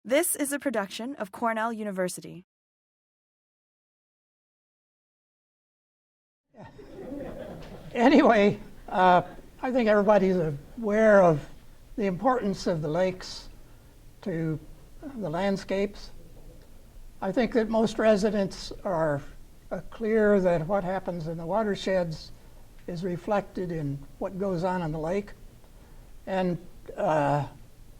This is a production of Cornell University. Anyway, I think everybody's aware of the importance of the lakes to the landscapes. I think that most residents are clear that what happens in the watersheds is reflected in what goes on in the lake. And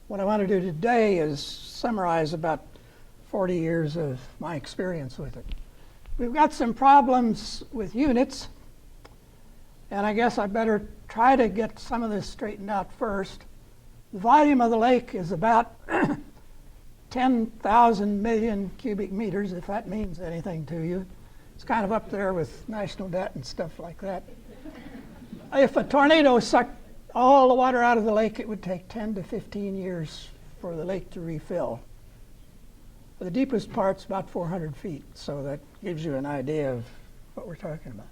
what I want to do today is summarize about 40 years of my experience with it. We've got some problems with units, and I guess I better try to get some of this straightened out first. The volume of the lake is about 10,000 million cubic meters, if that means anything to you. It's kind of up there with national debt and stuff like that. If a tornado sucked all the water out of the lake, it would take 10 to 15 years for the lake to refill. The deepest part's about 400 feet, so that gives you an idea of what we're talking about.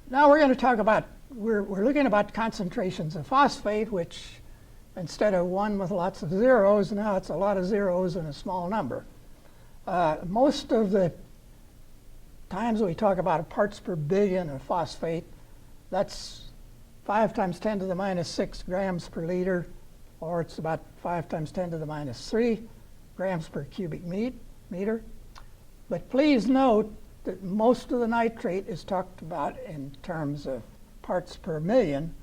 Now we're going to talk about, we're looking about concentrations of phosphate, which instead of one with lots of zeros, now it's a lot of zeros and a small number. Most of the times we talk about parts per billion of phosphate, that's 5 times 10 to the minus 6 grams per liter, or it's about 5 times 10 to the minus 3 grams per cubic meter. But please note that most of the nitrate is talked about in terms of parts per million,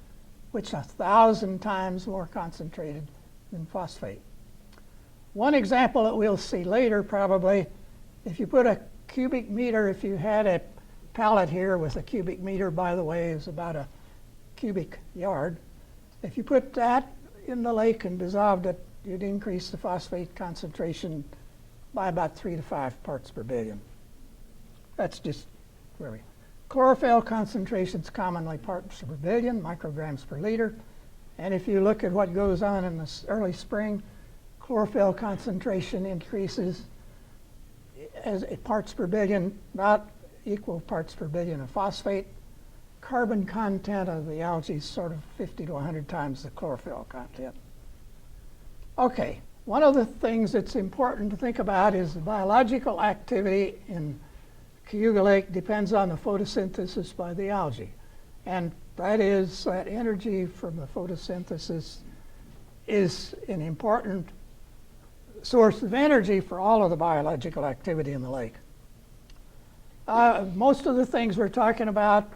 which is 1,000 times more concentrated than phosphate. One example that we'll see later probably, if you put a cubic meter, if you had a pallet here with a cubic meter, by the way, is about a cubic yard. If you put that in the lake and dissolved it, you'd increase the phosphate concentration by about 3 to 5 parts per billion. That's just where we. Chlorophyll concentrations commonly parts per billion, micrograms per liter. And if you look at what goes on in the early spring, chlorophyll concentration increases as parts per billion, about equal parts per billion of phosphate. Carbon content of the algae is sort of 50 to 100 times the chlorophyll content. Okay, one of the things that's important to think about is the biological activity in Cayuga Lake depends on the photosynthesis by the algae. And that is that energy from the photosynthesis is an important source of energy for all of the biological activity in the lake. Most of the things we're talking about,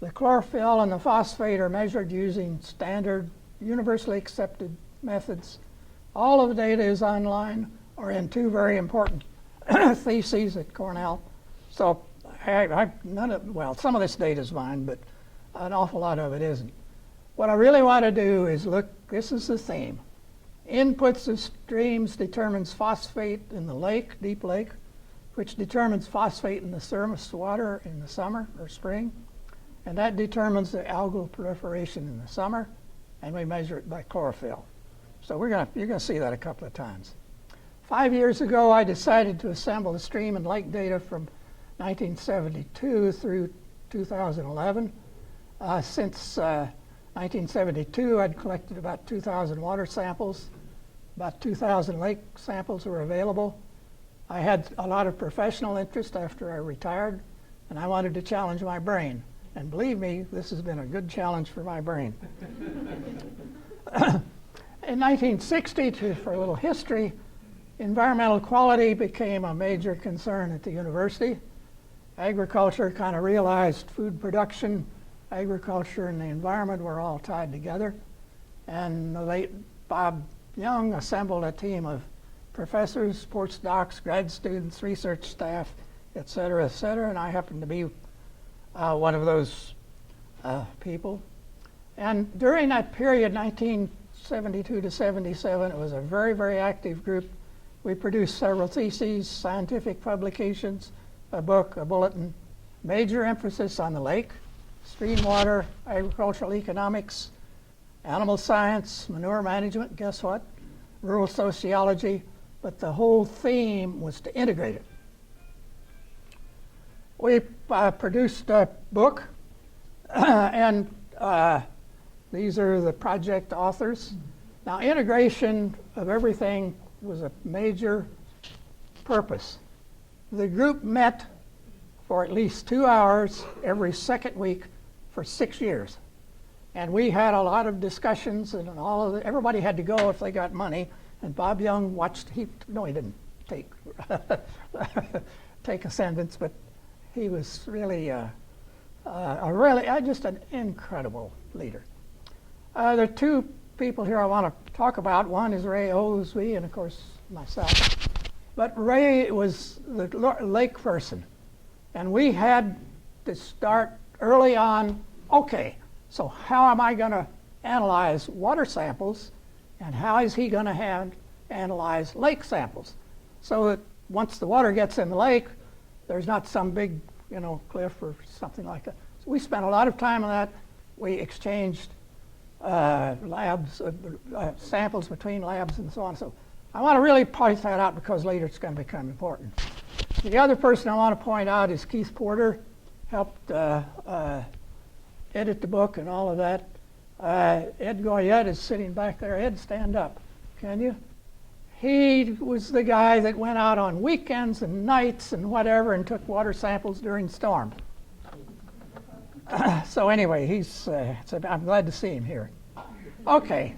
the chlorophyll and the phosphate, are measured using standard, universally accepted methods. All of the data is online or in 2 very important theses at Cornell. So some of this data is mine, but an awful lot of it isn't. What I really want to do is look, this is the theme. Inputs of streams determines phosphate in the lake, deep lake, which determines phosphate in the surface water in the summer or spring. And that determines the algal proliferation in the summer, and we measure it by chlorophyll. So you're going to see that a couple of times. 5 years ago, I decided to assemble the stream and lake data from 1972 through 2011. Since 1972, I'd collected about 2,000 water samples. About 2,000 lake samples were available. I had a lot of professional interest after I retired, and I wanted to challenge my brain. And believe me, this has been a good challenge for my brain. In 1960, for a little history, environmental quality became a major concern at the university. Agriculture kind of realized food production, agriculture, and the environment were all tied together. And the late Bob Young assembled a team of professors, postdocs, grad students, research staff, et cetera, and I happened to be one of those people. And during that period, 1972 to 77, it was a very, very active group. We produced several theses, scientific publications, a book, a bulletin, major emphasis on the lake, stream water, agricultural economics, animal science, manure management, guess what? Rural sociology, but the whole theme was to integrate it. We produced a book, and these are the project authors. Now, integration of everything was a major purpose. The group met for at least 2 hours every second week for 6 years. And we had a lot of discussions, and everybody had to go if they got money. And Bob Young watched. He didn't take take ascendance, but he was really just an incredible leader. There are two people here I want to talk about. One is Ray Osby, and of course myself. But Ray was the lake person, and we had to start early on. Okay, so how am I going to analyze water samples, and how is he going to analyze lake samples? So that once the water gets in the lake, there's not some big, cliff or something like that. So we spent a lot of time on that. We exchanged samples between labs and so on. So I want to really point that out because later it's going to become important. The other person I want to point out is Keith Porter. Helped edit the book and all of that. Ed Goyette is sitting back there. Ed, stand up, can you? He was the guy that went out on weekends and nights and whatever and took water samples during storm. So anyway, I'm glad to see him here. Okay.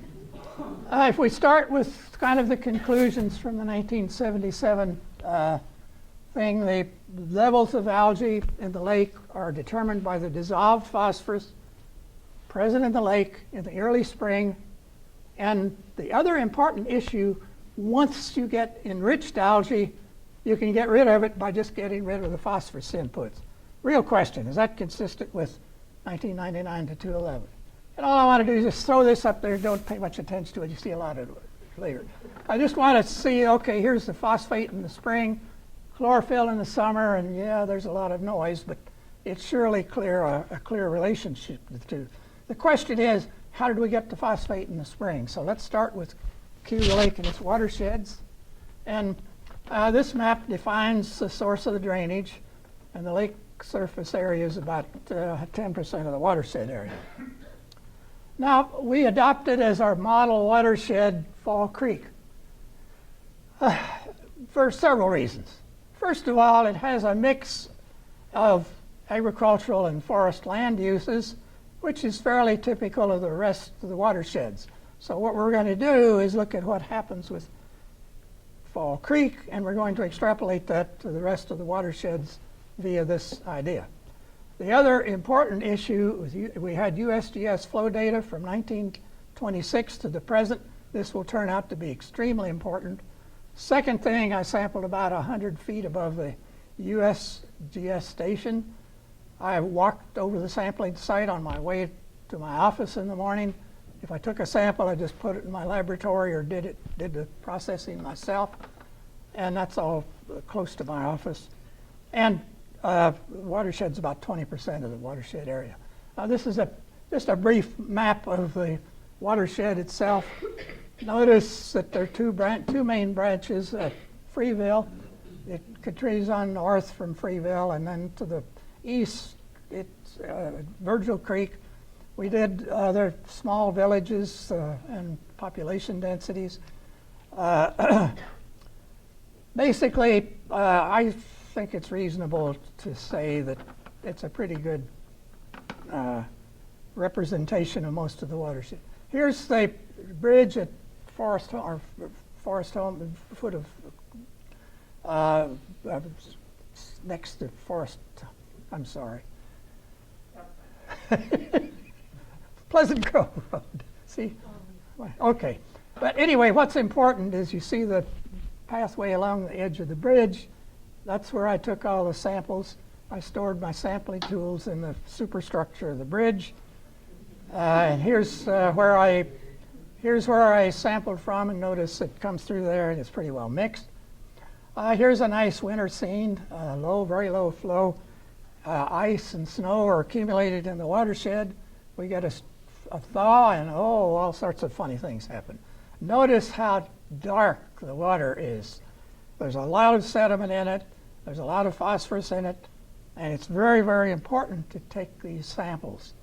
If we start with kind of the conclusions from the 1977 thing, the levels of algae in the lake are determined by the dissolved phosphorus present in the lake in the early spring. And the other important issue, once you get enriched algae, you can get rid of it by just getting rid of the phosphorus inputs. Real question, is that consistent with 1999 to 211? And all I want to do is just throw this up there. Don't pay much attention to it. You see a lot of it later. I just want to see, okay, here's the phosphate in the spring, chlorophyll in the summer, and yeah, there's a lot of noise, but it's surely a clear relationship to the two. The question is, how did we get to phosphate in the spring? So let's start with Cayuga Lake and its watersheds. And this map defines the source of the drainage, and the lake surface area is about 10% of the watershed area. Now, we adopted as our model watershed Fall Creek for several reasons. First of all, it has a mix of agricultural and forest land uses, which is fairly typical of the rest of the watersheds. So what we're going to do is look at what happens with Fall Creek, and we're going to extrapolate that to the rest of the watersheds via this idea. The other important issue was we had USGS flow data from 1926 to the present. This will turn out to be extremely important. Second thing, I sampled about 100 feet above the USGS station. I walked over the sampling site on my way to my office in the morning. If I took a sample, I just put it in my laboratory or did the processing myself. And that's all close to my office. And the watershed's about 20% of the watershed area. This is just a brief map of the watershed itself. Notice that there are two main branches at Freeville. It continues on north from Freeville, and then to the east, it's Virgil Creek. We did other small villages and population densities. Basically, I think it's reasonable to say that it's a pretty good representation of most of the watershed. Here's the bridge at Forest Home, foot of next to Forest. I'm sorry. Pleasant Grove Road. See? Okay. But anyway, what's important is you see the pathway along the edge of the bridge. That's where I took all the samples. I stored my sampling tools in the superstructure of the bridge. And here's where I sampled from, and notice it comes through there and it's pretty well mixed. Here's a nice winter scene, very low flow. Ice and snow are accumulated in the watershed. We get a thaw, and all sorts of funny things happen. Notice how dark the water is. There's a lot of sediment in it. There's a lot of phosphorus in it. And it's very, very important to take these samples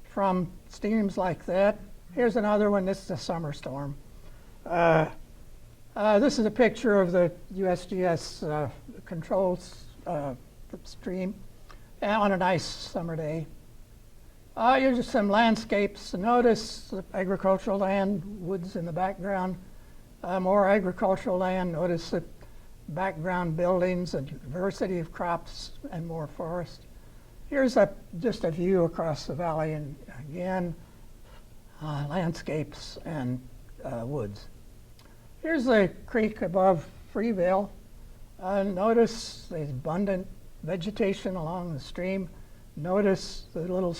from streams like that. Here's another one. This is a summer storm. This is a picture of the USGS controls stream on a nice summer day. Here's just some landscapes. Notice the agricultural land, woods in the background. More agricultural land. Notice the background buildings and diversity of crops and more forest. Here's just a view across the valley, and again, landscapes and woods. Here's the creek above Freeville. Notice the abundant vegetation along the stream. Notice the little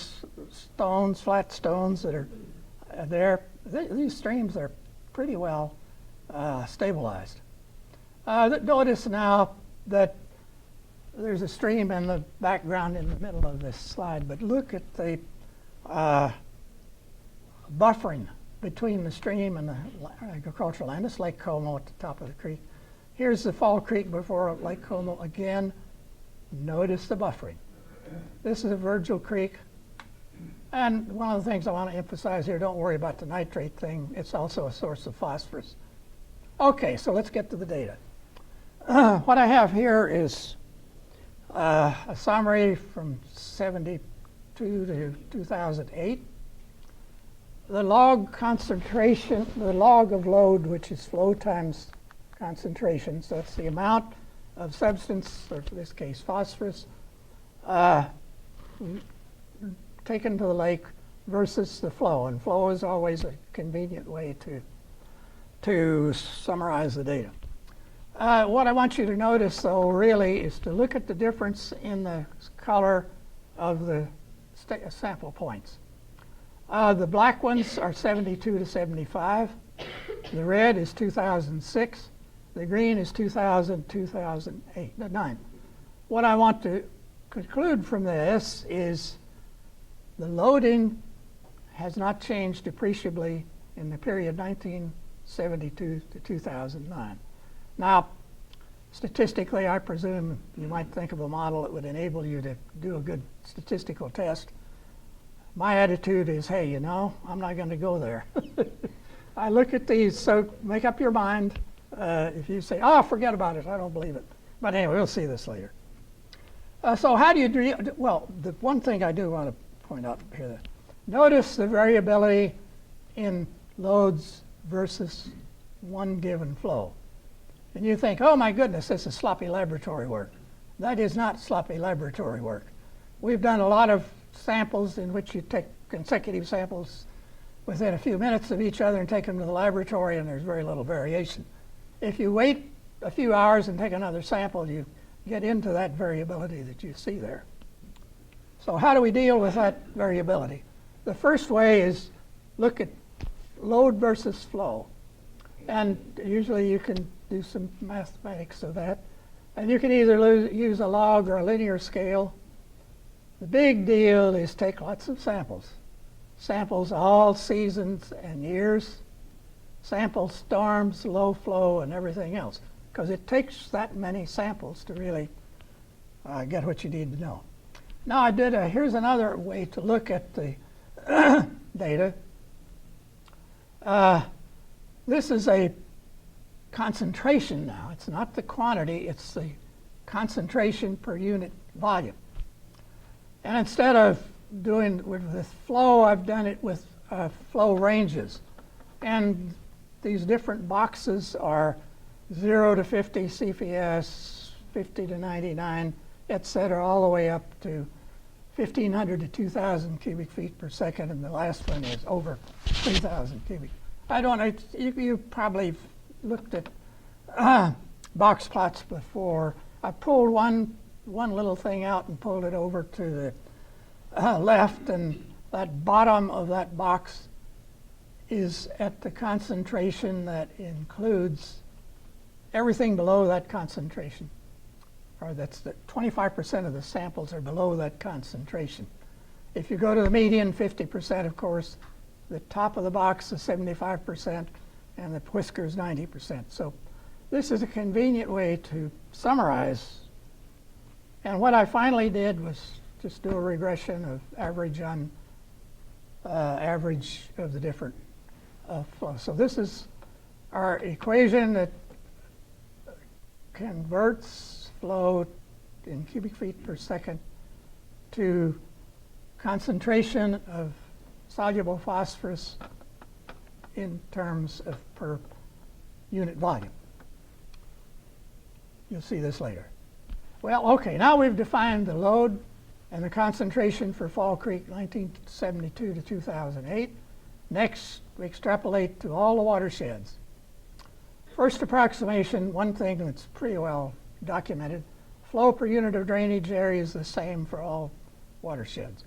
stones, flat stones that are there. These streams are pretty well stabilized. Notice now that there's a stream in the background in the middle of this slide, but look at the buffering between the stream and the agricultural land. It's Lake Como at the top of the creek. Here's the Fall Creek before Lake Como again. Notice the buffering. This is a Virgil Creek. And one of the things I want to emphasize here, don't worry about the nitrate thing. It's also a source of phosphorus. Okay, so let's get to the data. What I have here is a summary from 72 to 2008. The log concentration, the log of load, which is flow times concentration, so it's the amount of substance, or in this case phosphorus, taken to the lake versus the flow. And flow is always a convenient way to summarize the data. What I want you to notice, though, really is to look at the difference in the color of the sample points. The black ones are 72 to 75. The red is 2006. The green is 2000, 2008, 9. What I want to conclude from this is the loading has not changed appreciably in the period 1972 to 2009. Now, statistically, I presume you might think of a model that would enable you to do a good statistical test. My attitude is, hey, you know, I'm not going to go there. I look at these, so make up your mind. If you say, oh, forget about it, I don't believe it. But anyway, we'll see this later. So how do you do? Well, the one thing I do want to point out here, notice the variability in loads versus one given flow. And you think, oh my goodness, this is sloppy laboratory work. That is not sloppy laboratory work. We've done a lot of samples in which you take consecutive samples within a few minutes of each other and take them to the laboratory, and there's very little variation. If you wait a few hours and take another sample, you get into that variability that you see there. So how do we deal with that variability? The first way is look at load versus flow. And usually you can do some mathematics of that. And you can either use a log or a linear scale. The big deal is take lots of samples. Samples all seasons and years. Sample storms, low flow, and everything else. Because it takes that many samples to really get what you need to know. Now here's another way to look at the data. This is a concentration now. It's not the quantity, it's the concentration per unit volume. And instead of doing it with flow, I've done it with flow ranges. And these different boxes are 0 to 50 CPS, 50 to 99, et cetera, all the way up to 1,500 to 2,000 cubic feet per second, and the last one is over 3,000 cubic. I don't know, you probably looked at box plots before. I pulled one little thing out and pulled it over to the left, and that bottom of that box is at the concentration that includes everything below that concentration, or that's the 25% of the samples are below that concentration. If you go to the median, 50%, of course, the top of the box is 75%, and the whisker is 90%. So this is a convenient way to summarize. And what I finally did was just do a regression of average on average of the different flows. So this is our equation that converts flow in cubic feet per second to concentration of soluble phosphorus in terms of per unit volume. You'll see this later. Well, okay, now we've defined the load and the concentration for Fall Creek 1972 to 2008. Next, we extrapolate to all the watersheds. First approximation, one thing that's pretty well documented, flow per unit of drainage area is the same for all watersheds.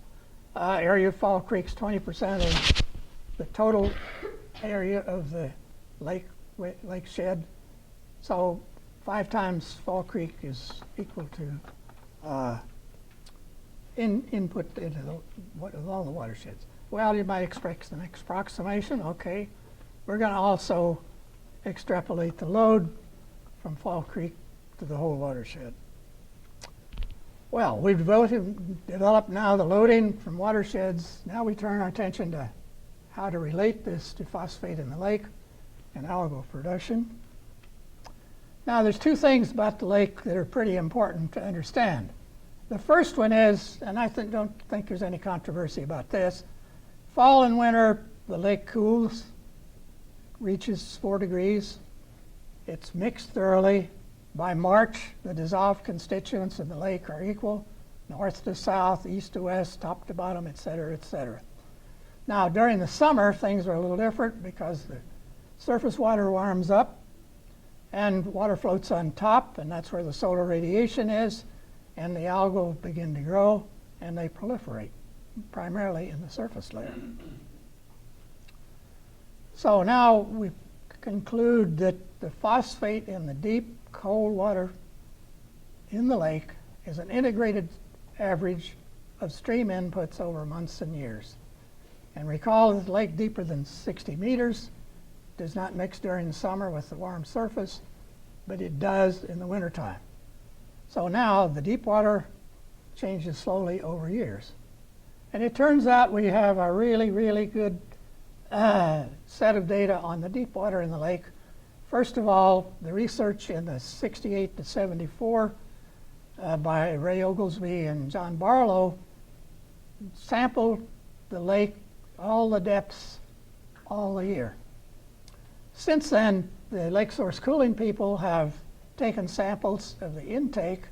Area of Fall Creek's 20% of the total area of the lake shed. So 5 times Fall Creek is equal to input into all the watersheds. Well, you might expect the next approximation. Okay, we're going to also extrapolate the load from Fall Creek to the whole watershed. Well, we've developed now the loading from watersheds. Now we turn our attention to how to relate this to phosphate in the lake and algal production. Now, there's 2 things about the lake that are pretty important to understand. The first one is, and I don't think there's any controversy about this, fall and winter, the lake cools, reaches 4 degrees. It's mixed thoroughly. By March, the dissolved constituents in the lake are equal, north to south, east to west, top to bottom, et cetera, et cetera. Now, during the summer, things are a little different because the surface water warms up and water floats on top, and that's where the solar radiation is, and the algal begin to grow, and they proliferate, primarily in the surface layer. So now we conclude that the phosphate in the deep, cold water in the lake is an integrated average of stream inputs over months and years. And recall that the lake deeper than 60 meters does not mix during the summer with the warm surface, but it does in the wintertime. So now the deep water changes slowly over years. And it turns out we have a really, really good set of data on the deep water in the lake. First of all, the research in the 68 to 74 by Ray Oglesby and John Barlow sampled the lake, all the depths, all the year. Since then, the lake source cooling people have taken samples of the intake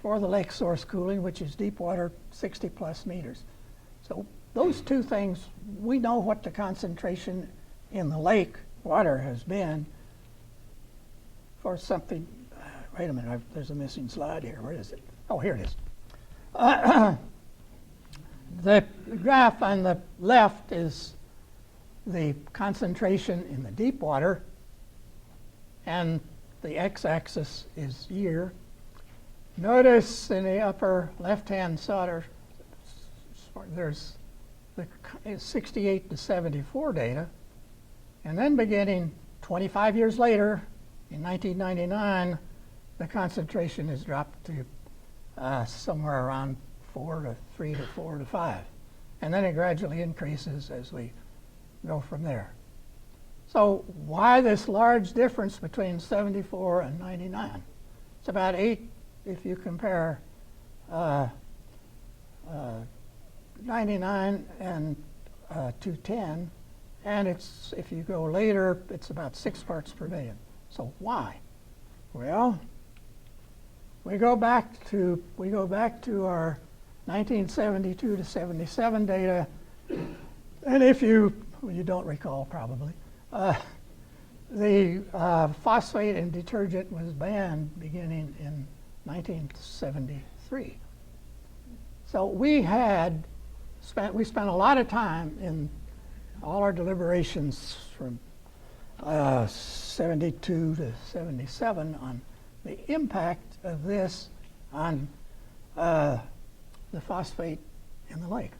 for the lake source cooling, which is deep water, 60 plus meters. So those 2 things, we know what the concentration in the lake water has been for something. Wait a minute, there's a missing slide here. Where is it? Oh, here it is. The graph on the left is the concentration in the deep water, and the x-axis is year. Notice in the upper left-hand side, there's the 68 to 74 data, and then beginning 25 years later, in 1999, the concentration has dropped to somewhere around 3 to 4 to 5. And then it gradually increases as we go from there. So why this large difference between 74 and 99? It's about 8 if you compare 99 and 210. And it's, if you go later, it's about 6 parts per million. So why? Well, we go back to our 1972 to 77 data, and if you don't recall probably, the phosphate in detergent was banned beginning in 1973. So we spent a lot of time in all our deliberations from 72 to 77 on the impact of this on the phosphate in the lake.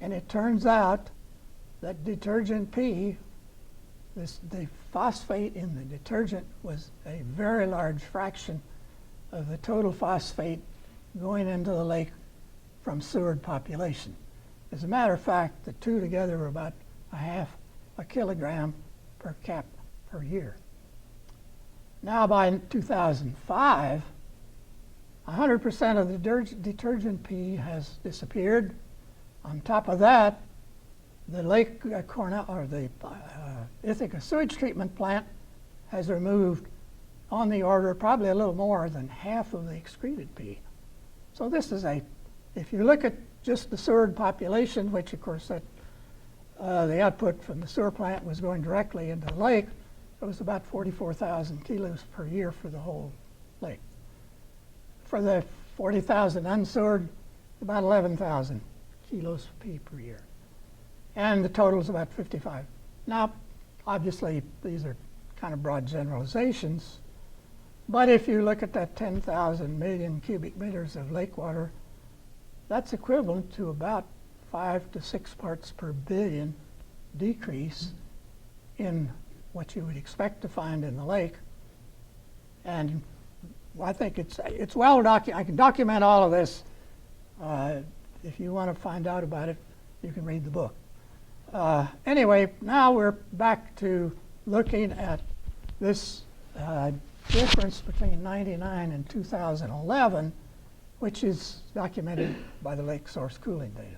And it turns out that detergent P, the phosphate in the detergent was a very large fraction of the total phosphate going into the lake from sewered population. As a matter of fact, the 2 together were about a half a kilogram per cap per year. Now by 2005, 100% of the detergent P has disappeared. On top of that, the Lake Cornell, or the Ithaca sewage treatment plant, has removed on the order probably a little more than half of the excreted P. So this is if you look at just the sewer population, which of course the output from the sewer plant was going directly into the lake, it was about 44,000 kilos per year for the whole lake. For the 40,000 unsewered, about 11,000 kilos of P per year. And the total is about 55. Now, obviously, these are kind of broad generalizations, but if you look at that 10,000 million cubic meters of lake water, that's equivalent to about 5 to 6 parts per billion decrease in what you would expect to find in the lake. And I think it's well documented. I can document all of this. If you want to find out about it, you can read the book. Anyway, now we're back to looking at this difference between 99 and 2011, which is documented by the lake source cooling data.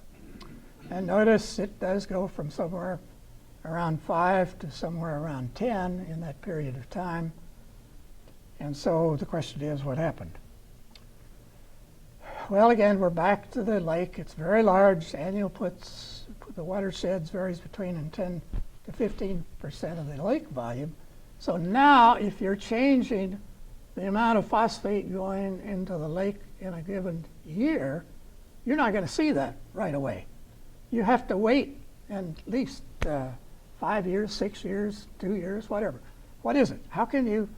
And notice it does go from somewhere around 5 to somewhere around 10 in that period of time. And so the question is, what happened? Well, again, we're back to the lake. It's very large. Annual puts the watersheds varies between 10 to 15% of the lake volume. So now, if you're changing the amount of phosphate going into the lake in a given year, you're not going to see that right away. You have to wait at least 5 years, 6 years, 2 years, whatever. What is it? How can you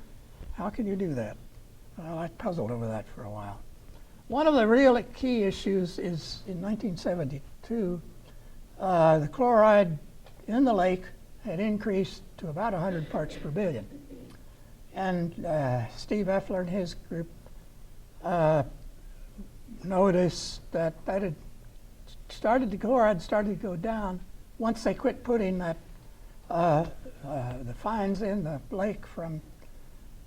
do that? Well, I puzzled over that for a while. One of the real key issues is in 1972, the chloride in the lake had increased to about 100 parts per billion. And Steve Effler and his group noticed that had chloride started to go down once they quit putting that the fines in the lake from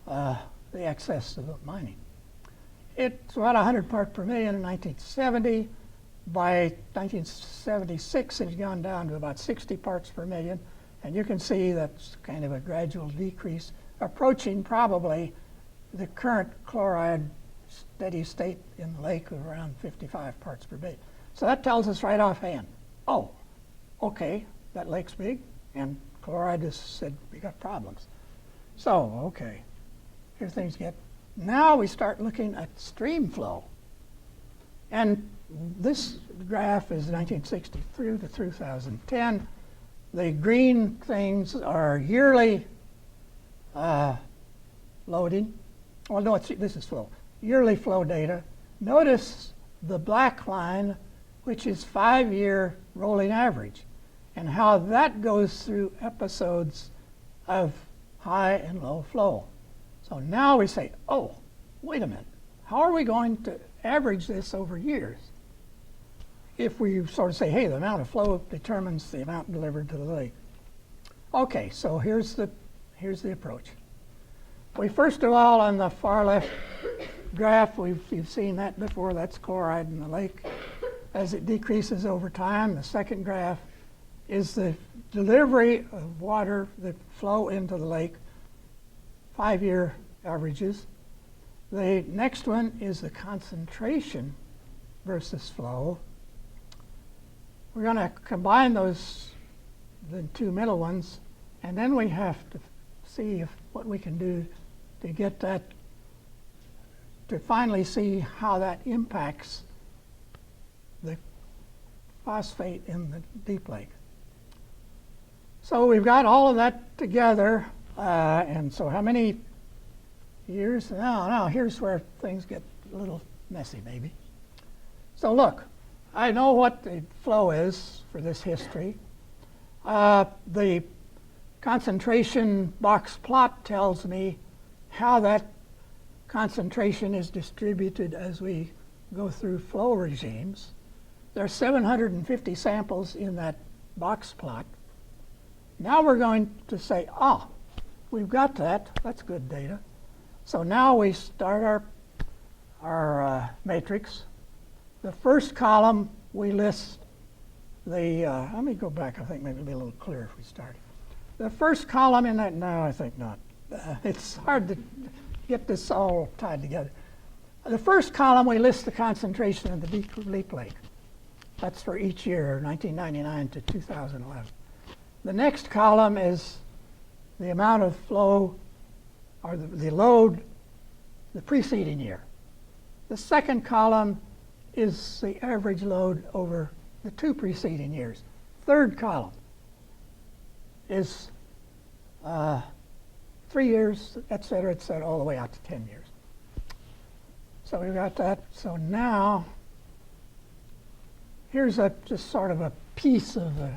the excess of the mining. It's about 100 parts per million in 1970. By 1976, it had gone down to about 60 parts per million. And you can see that's kind of a gradual decrease, approaching probably the current chloride steady state in the lake of around 55 parts per billion. So that tells us right offhand, oh, okay, that lake's big, and chloride has said we got problems. So, okay, here things get. Now we start looking at stream flow. And this graph is 1963 to 2010. The green things are yearly loading. Well, no, this is flow. Yearly flow data. Notice the black line, which is 5-year rolling average, and how that goes through episodes of high and low flow. So now we say, oh, wait a minute. How are we going to average this over years? If we sort of say, hey, the amount of flow determines the amount delivered to the lake. Okay, so here's the approach. We first of all, on the far left graph, you've seen that before, that's chloride in the lake. As it decreases over time, the second graph is the delivery of water that flow into the lake, 5-year averages. The next one is the concentration versus flow. We're going to combine those, the two middle ones, and then we have to see what we can do to get that, to finally see how that impacts the phosphate in the deep lake. So we've got all of that together, and so how many years? Now here's where things get a little messy, maybe. So look, I know what the flow is for this history. The concentration box plot tells me how that concentration is distributed as we go through flow regimes. There are 750 samples in that box plot. Now we're going to say, we've got that. That's good data. So now we start our matrix. The first column we list the, let me go back, I think maybe it'll be a little clearer if we start. The first column in that, no, I think not. It's hard to get this all tied together. The first column we list the concentration in the Deep Lake. That's for each year, 1999 to 2011. The next column is the amount of flow, or the load, the preceding year. The second column is the average load over the 2 preceding years. Third column is 3 years, et cetera, all the way out to 10 years. So we've got that. So now, here's just sort of a piece of the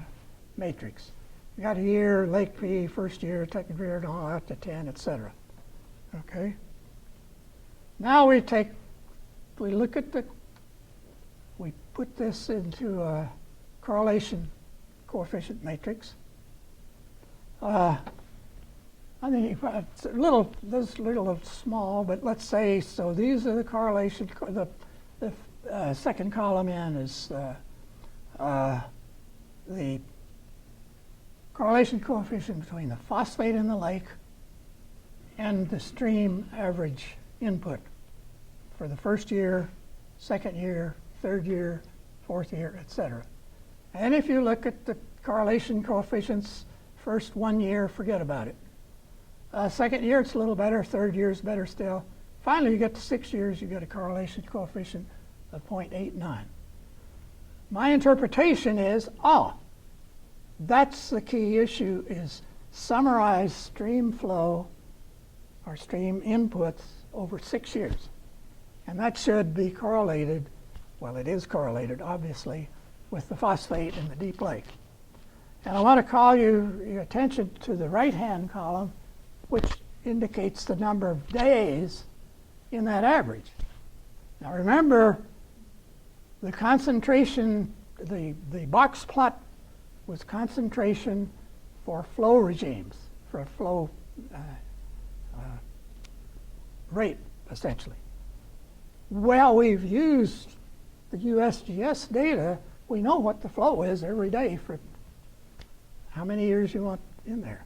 matrix. You got a year, Lake P, first year, second year, and all out to 10, et cetera. Okay? Now we look at we put this into a correlation coefficient matrix. I think it's a little small, but let's say, so these are the correlation, the second column in is the correlation coefficient between the phosphate in the lake and the stream average input for the first year, second year, third year, fourth year, et cetera. And if you look at the correlation coefficients, first 1 year, forget about it. Second year, it's a little better. Third year is better still. Finally, you get to 6 years, you get a correlation coefficient of 0.89. My interpretation is, that's the key issue, is summarize stream flow or stream inputs over 6 years. And that should be correlated, well, it is correlated, obviously, with the phosphate in the Deep Lake. And I want to call your attention to the right-hand column, which indicates the number of days in that average. Now remember, the concentration, the box plot was concentration for flow regimes, for flow rate, essentially. Well, we've used the USGS data. We know what the flow is every day for how many years you want in there.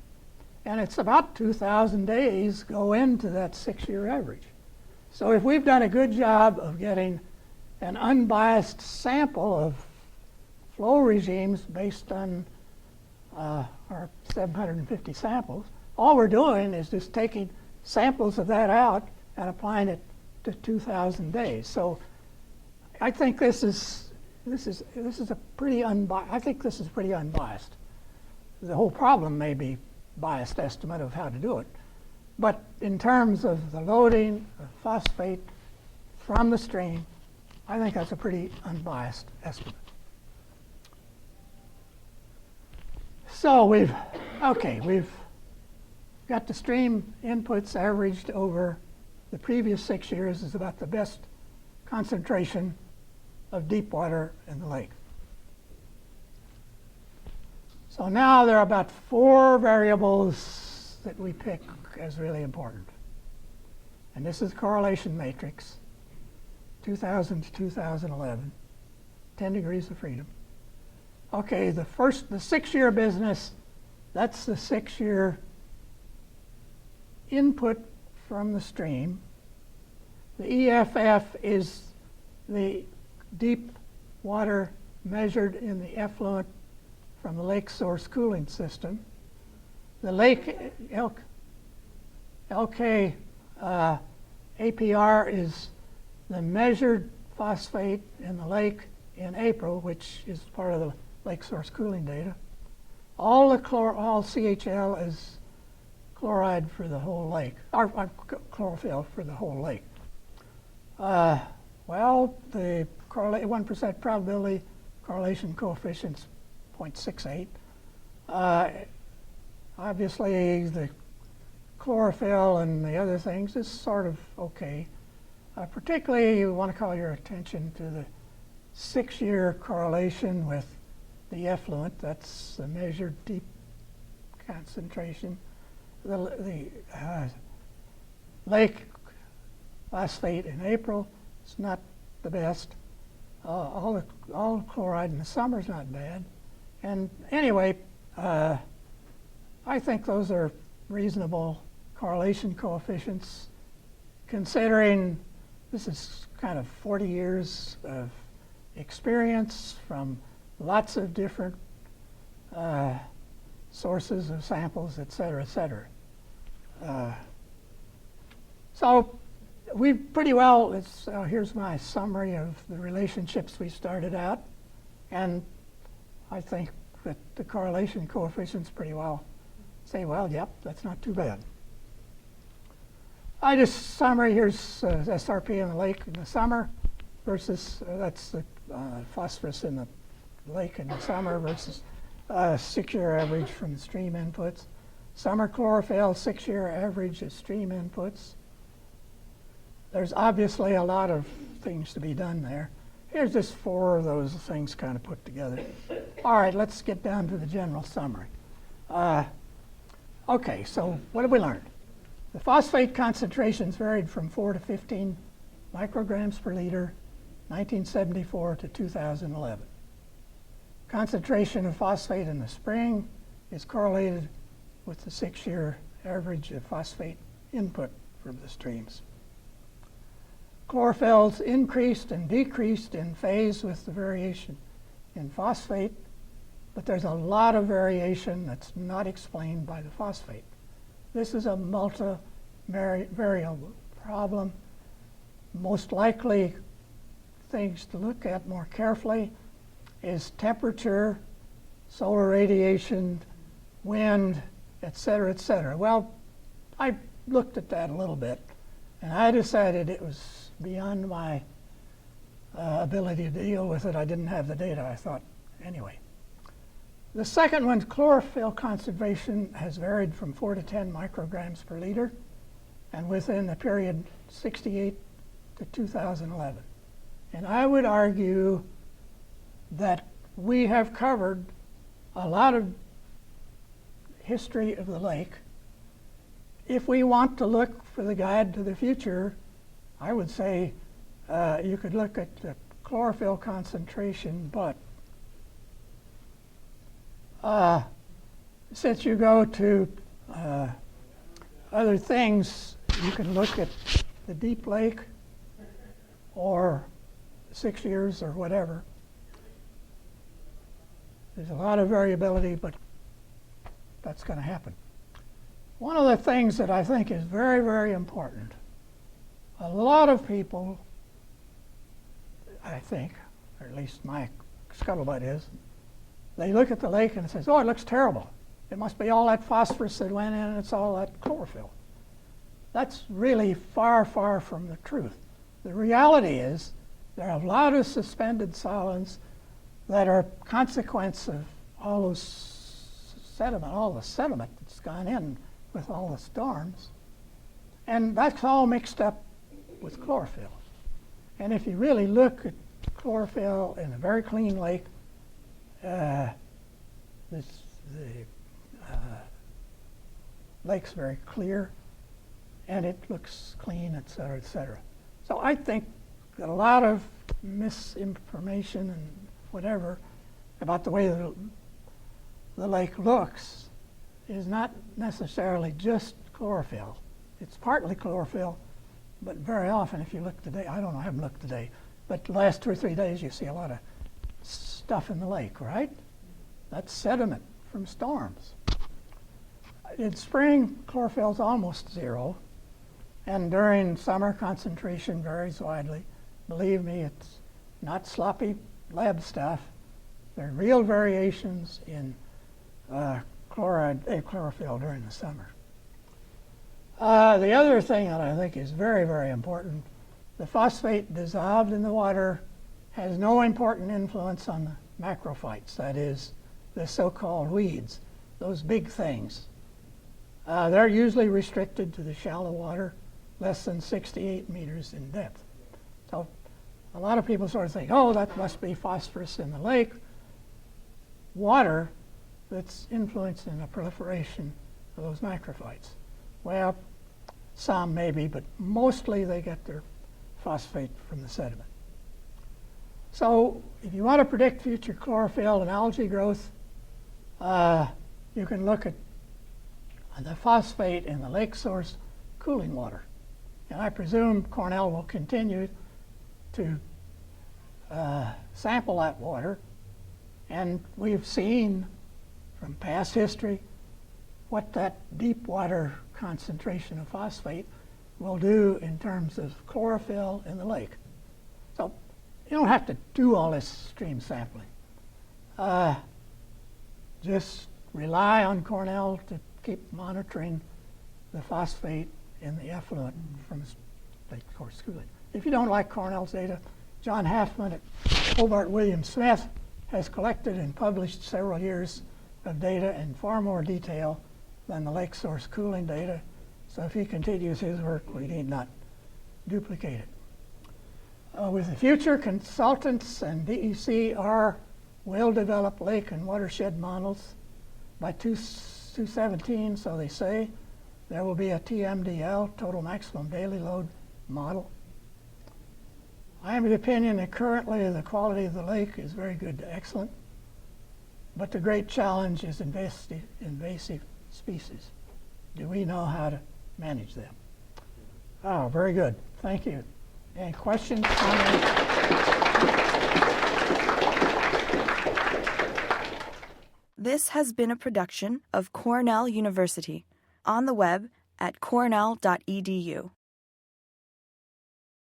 And it's about 2,000 days go into that 6-year average. So if we've done a good job of getting an unbiased sample of flow regimes based on our 750 samples, all we're doing is just taking samples of that out and applying it to 2,000 days. So I think this is a pretty unbiased. I think this is pretty unbiased. The whole problem may be biased estimate of how to do it, but in terms of the loading of phosphate from the stream, I think that's a pretty unbiased estimate. So we've got the stream inputs averaged over the previous 6 years is about the best concentration of deep water in the lake. So now there are about 4 variables that we pick as really important. And this is correlation matrix, 2000 to 2011, 10 degrees of freedom. Okay, the 6-year business, that's the 6-year input from the stream. The EFF is the deep water measured in the effluent from the lake source cooling system. The lake LK APR is the measured phosphate in the lake in April, which is part of the lake source cooling data. All CHL is chloride for the whole lake, or chlorophyll for the whole lake. Well, the 1% probability correlation coefficient's 0.68. Obviously, the chlorophyll and the other things is sort of okay. Particularly, you want to call your attention to the 6-year correlation with the effluent. That's the measured deep concentration. The lake phosphate in April. It's not the best. All chloride in the summer is not bad. And anyway, I think those are reasonable correlation coefficients, considering this is kind of 40 years of experience from lots of different sources of samples, et cetera, et cetera. So we pretty well, here's my summary of the relationships we started out, and I think that the correlation coefficients pretty well say, well, yep, that's not too bad. I just summary, here's SRP in the lake in the summer versus, that's the phosphorus in the lake in the summer versus 6-year average from the stream inputs. Summer chlorophyll, 6-year average of stream inputs. There's obviously a lot of things to be done there. Here's just 4 of those things kind of put together. All right, let's get down to the general summary. Okay, so what have we learned? The phosphate concentrations varied from 4 to 15 micrograms per liter, 1974 to 2011. Concentration of phosphate in the spring is correlated with the 6-year average of phosphate input from the streams. Chlorophylls increased and decreased in phase with the variation in phosphate, but there's a lot of variation that's not explained by the phosphate. This is a multivariable problem. Most likely things to look at more carefully is temperature, solar radiation, wind, et cetera, et cetera. Well, I looked at that a little bit, and I decided it was beyond my ability to deal with it. I didn't have the data, I thought, anyway. The second one, chlorophyll concentration, has varied from 4 to 10 micrograms per liter, and within the period 68 to 2011. And I would argue that we have covered a lot of history of the lake. If we want to look for the guide to the future, I would say you could look at the chlorophyll concentration, but since you go to other things, you can look at the deep lake or 6 years or whatever. There's a lot of variability, but that's going to happen. One of the things that I think is very, very important, a lot of people, I think, or at least my scuttlebutt is, they look at the lake and it says, oh, it looks terrible. It must be all that phosphorus that went in and it's all that chlorophyll. That's really far, far from the truth. The reality is there are a lot of suspended solids that are a consequence of all those sediment, all the sediment that's gone in with all the storms. And that's all mixed up with chlorophyll. And if you really look at chlorophyll in a very clean lake, the lake's very clear, and it looks clean, et cetera, et cetera. So I think that a lot of misinformation and whatever about the way the lake looks is not necessarily just chlorophyll. It's partly chlorophyll, but very often if you look today, I don't know, I haven't looked today, but the last 2 or 3 days you see a lot of stuff in the lake, right? That's sediment from storms. In spring, chlorophyll is almost zero, and during summer, concentration varies widely. Believe me, it's not sloppy lab stuff. There are real variations in chlorophyll during the summer. The other thing that I think is very, very important, the phosphate dissolved in the water has no important influence on the macrophytes, that is, the so-called weeds, those big things. They're usually restricted to the shallow water, less than 68 meters in depth. So a lot of people sort of think, oh, that must be phosphorus in the lake. Water that's influenced in the proliferation of those macrophytes. Well, Some maybe, but mostly they get their phosphate from the sediment. So if you want to predict future chlorophyll and algae growth, you can look at the phosphate in the lake source cooling water. And I presume Cornell will continue to sample that water. And we've seen from past history what that deep water concentration of phosphate will do in terms of chlorophyll in the lake. So you don't have to do all this stream sampling. Just rely on Cornell to keep monitoring the phosphate in the effluent from Lake Course Cooling. If you don't like Cornell's data, John Hafman at Hobart William Smith has collected and published several years of data in far more detail than the lake source cooling data. So if he continues his work, we need not duplicate it. With the future, consultants and DEC will develop lake and watershed models. By 2017, so they say, there will be a TMDL, total maximum daily load model. I am of the opinion that currently the quality of the lake is very good to excellent, but the great challenge is invasive species. Do we know how to manage them? Oh, very good. Thank you. Any questions, comments? This has been a production of Cornell University, on the web at cornell.edu.